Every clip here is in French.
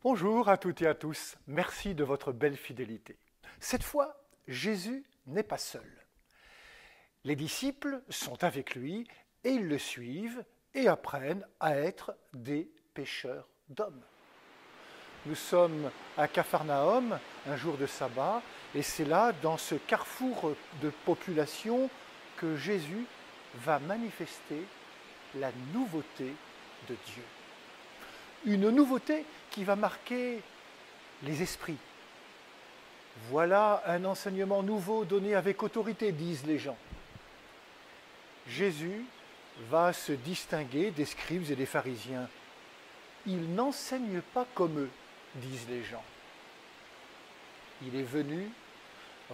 Bonjour à toutes et à tous, merci de votre belle fidélité. Cette fois, Jésus n'est pas seul. Les disciples sont avec lui et ils le suivent et apprennent à être des pêcheurs d'hommes. Nous sommes à Capharnaüm, un jour de sabbat, et c'est là, dans ce carrefour de population, que Jésus va manifester la nouveauté de Dieu. Une nouveauté qui va marquer les esprits. Voilà un enseignement nouveau donné avec autorité, disent les gens. Jésus va se distinguer des scribes et des pharisiens. Il n'enseigne pas comme eux, disent les gens. Il est venu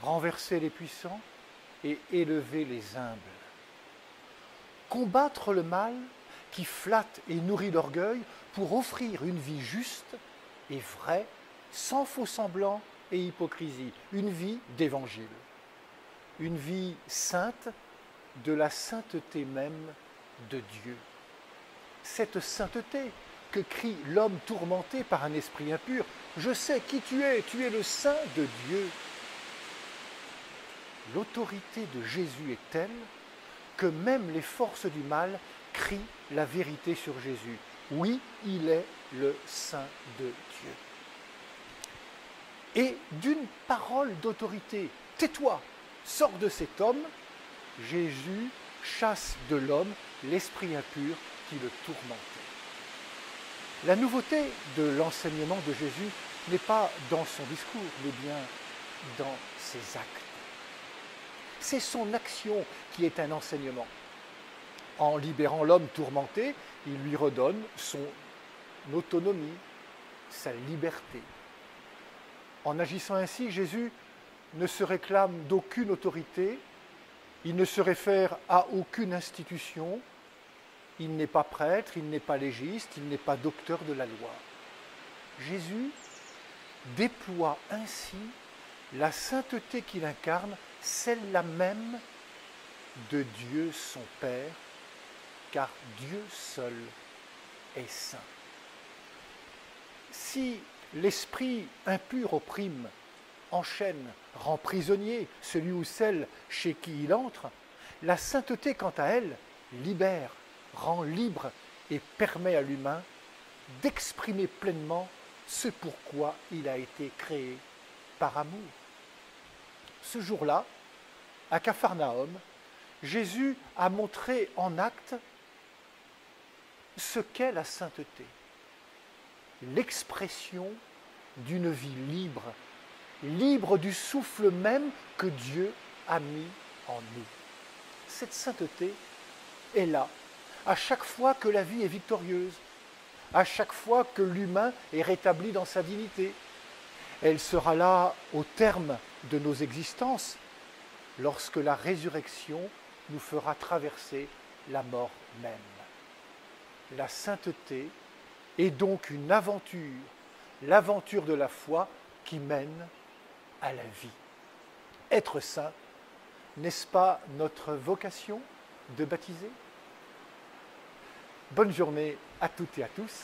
renverser les puissants et élever les humbles. Combattre le mal qui flatte et nourrit l'orgueil pour offrir une vie juste et vraie, sans faux semblant et hypocrisie, une vie d'évangile, une vie sainte de la sainteté même de Dieu. Cette sainteté que crie l'homme tourmenté par un esprit impur, « Je sais qui tu es le saint de Dieu ». L'autorité de Jésus est telle que même les forces du mal crient la vérité sur Jésus. Oui, il est le Saint de Dieu. Et d'une parole d'autorité, « Tais-toi, sors de cet homme », Jésus chasse de l'homme l'esprit impur qui le tourmentait. La nouveauté de l'enseignement de Jésus n'est pas dans son discours, mais bien dans ses actes. C'est son action qui est un enseignement. En libérant l'homme tourmenté, il lui redonne son autonomie, sa liberté. En agissant ainsi, Jésus ne se réclame d'aucune autorité, il ne se réfère à aucune institution, il n'est pas prêtre, il n'est pas légiste, il n'est pas docteur de la loi. Jésus déploie ainsi la sainteté qu'il incarne, celle-là même de Dieu son Père, car Dieu seul est saint. Si l'esprit impur opprime, enchaîne, rend prisonnier celui ou celle chez qui il entre, la sainteté, quant à elle, libère, rend libre et permet à l'humain d'exprimer pleinement ce pourquoi il a été créé par amour. Ce jour-là, à Capharnaüm, Jésus a montré en acte ce qu'est la sainteté, l'expression d'une vie libre, libre du souffle même que Dieu a mis en nous. Cette sainteté est là, à chaque fois que la vie est victorieuse, à chaque fois que l'humain est rétabli dans sa dignité. Elle sera là au terme de nos existences, lorsque la résurrection nous fera traverser la mort même. La sainteté est donc une aventure, l'aventure de la foi qui mène à la vie. Être saint, n'est-ce pas notre vocation de baptiser? Bonne journée à toutes et à tous,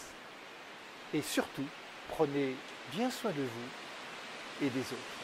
et surtout, prenez bien soin de vous et des autres.